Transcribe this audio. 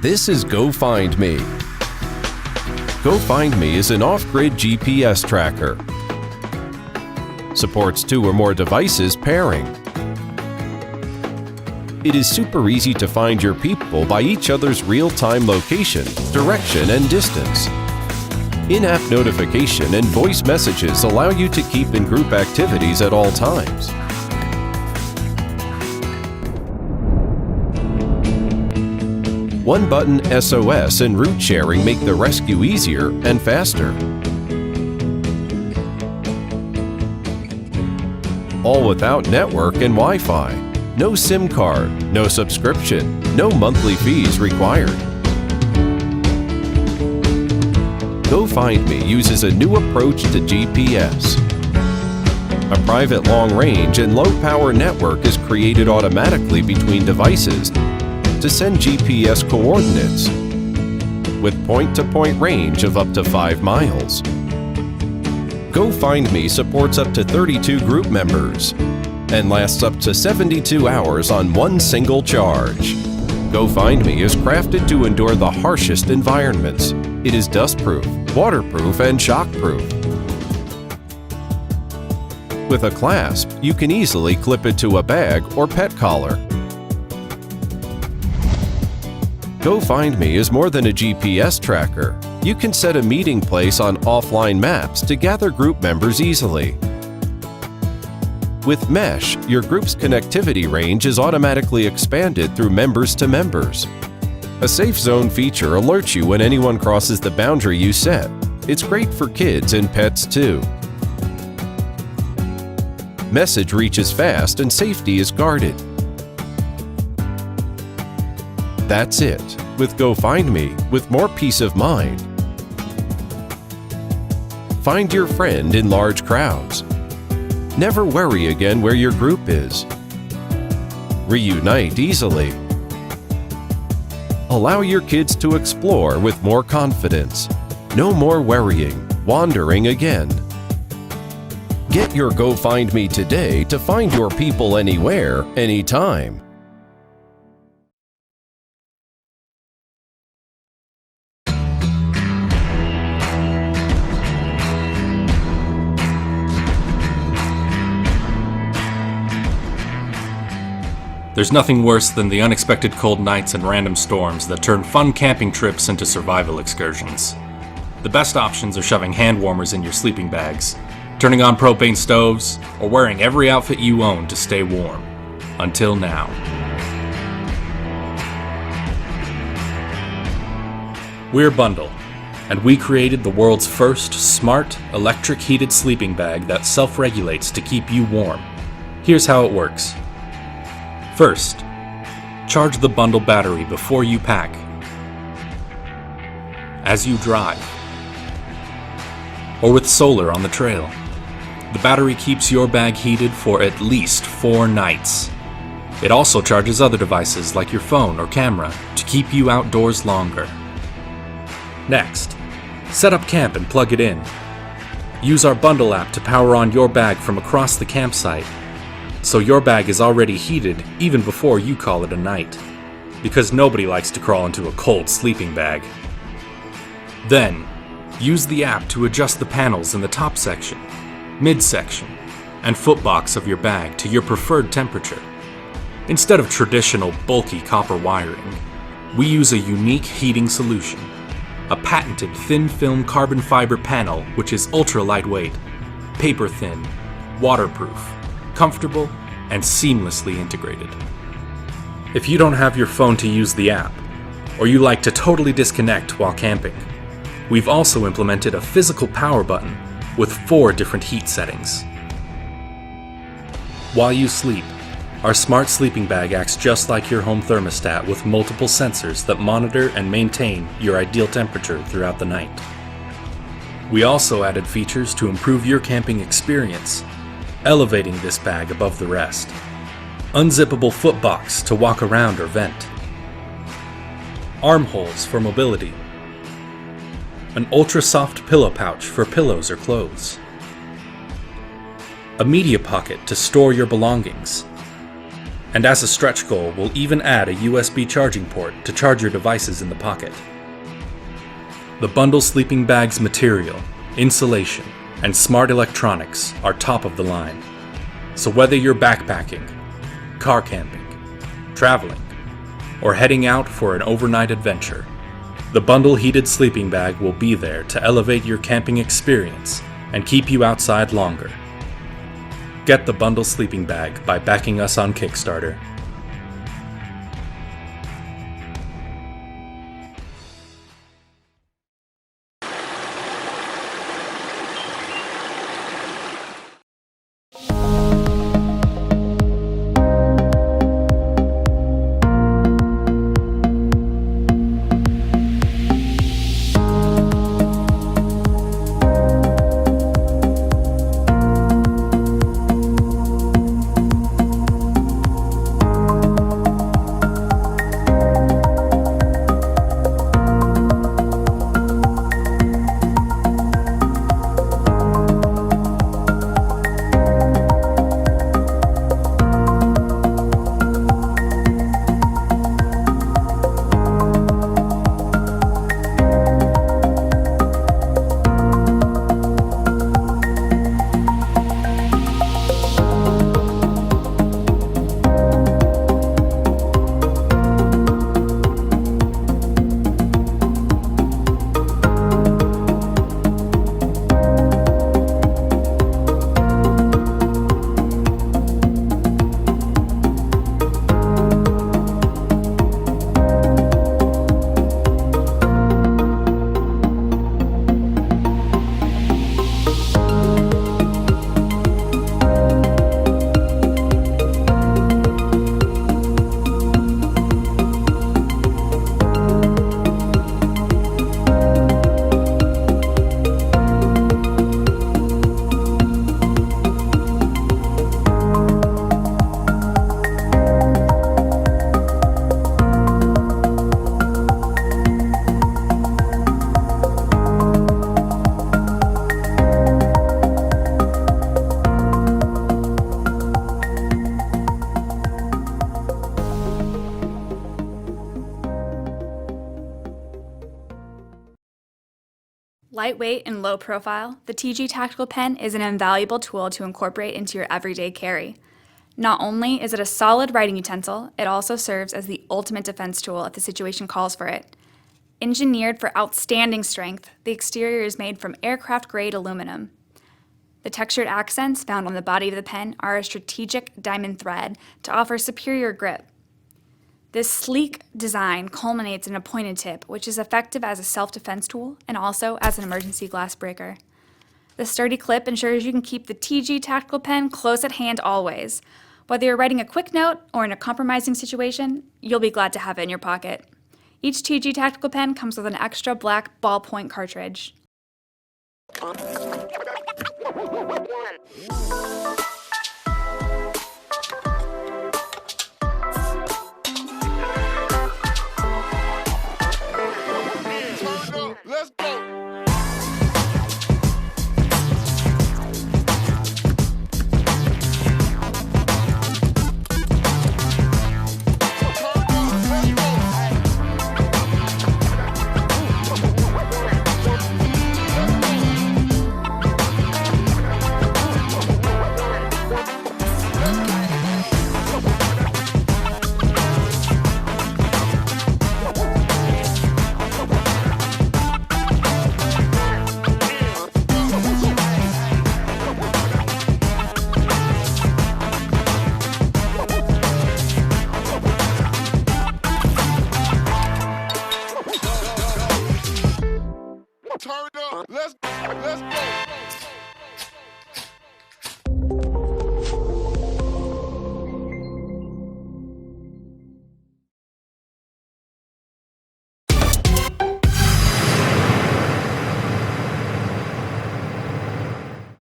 This is Go Find Me. Go Find Me is an off-grid GPS tracker. Supports 2 or more devices pairing. It is super easy to find your people by each other's real-time location, direction, and distance. In-app notification and voice messages allow you to keep in group activities at all times. One-button SOS and route sharing make the rescue easier and faster. All without network and Wi-Fi. No SIM card, no subscription, no monthly fees required. Go Find Me uses a new approach to GPS. A private long-range and low-power network is created automatically between devices to send GPS coordinates with point-to-point range of up to 5 miles. Go Find Me supports up to 32 group members and lasts up to 72 hours on one single charge. Go Find Me is crafted to endure the harshest environments. It is dust-proof, waterproof, and shock-proof. With a clasp, you can easily clip it to a bag or pet collar. Go Find Me is more than a GPS tracker. You can set a meeting place on offline maps to gather group members easily. With Mesh, your group's connectivity range is automatically expanded through members to members. A safe zone feature alerts you when anyone crosses the boundary you set. It's great for kids and pets too. Message reaches fast and safety is guarded. That's it with Go Find Me with more peace of mind. Find your friend in large crowds. Never worry again where your group is. Reunite easily. Allow your kids to explore with more confidence. No more worrying, wandering again. Get your Go Find Me today to find your people anywhere, anytime. There's nothing worse than the unexpected cold nights and random storms that turn fun camping trips into survival excursions. The best options are shoving hand warmers in your sleeping bags, turning on propane stoves, or wearing every outfit you own to stay warm. Until now. We're Bundle, and we created the world's first smart, electric heated sleeping bag that self-regulates to keep you warm. Here's how it works. First, charge the Bundle battery before you pack. As you drive, or with solar on the trail, the battery keeps your bag heated for at least 4 nights. It also charges other devices like your phone or camera to keep you outdoors longer. Next, set up camp and plug it in. Use our Bundle app to power on your bag from across the campsite, so your bag is already heated even before you call it a night, because nobody likes to crawl into a cold sleeping bag. Then, use the app to adjust the panels in the top section, midsection, and footbox of your bag to your preferred temperature. Instead of traditional bulky copper wiring, we use a unique heating solution, a patented thin film carbon fiber panel which is ultra lightweight, paper thin, waterproof, comfortable, and seamlessly integrated. If you don't have your phone to use the app, or you like to totally disconnect while camping, we've also implemented a physical power button with 4 different heat settings. While you sleep, our smart sleeping bag acts just like your home thermostat with multiple sensors that monitor and maintain your ideal temperature throughout the night. We also added features to improve your camping experience, elevating this bag above the rest. Unzippable footbox to walk around or vent. Armholes for mobility. An ultra-soft pillow pouch for pillows or clothes. A media pocket to store your belongings. And as a stretch goal, we'll even add a USB charging port to charge your devices in the pocket. The bundle sleeping bag's material, insulation, and smart electronics are top of the line. So whether you're backpacking, car camping, traveling, or heading out for an overnight adventure, the bundle heated sleeping bag will be there to elevate your camping experience and keep you outside longer. Get the bundle sleeping bag by backing us on Kickstarter. Lightweight and low profile, the TG Tactical Pen is an invaluable tool to incorporate into your everyday carry. Not only is it a solid writing utensil, it also serves as the ultimate defense tool if the situation calls for it. Engineered for outstanding strength, the exterior is made from aircraft-grade aluminum. The textured accents found on the body of the pen are a strategic diamond thread to offer superior grip. This sleek design culminates in a pointed tip, which is effective as a self-defense tool and also as an emergency glass breaker. The sturdy clip ensures you can keep the TG Tactical Pen close at hand always. Whether you're writing a quick note or in a compromising situation, you'll be glad to have it in your pocket. Each TG Tactical Pen comes with an extra black ballpoint cartridge.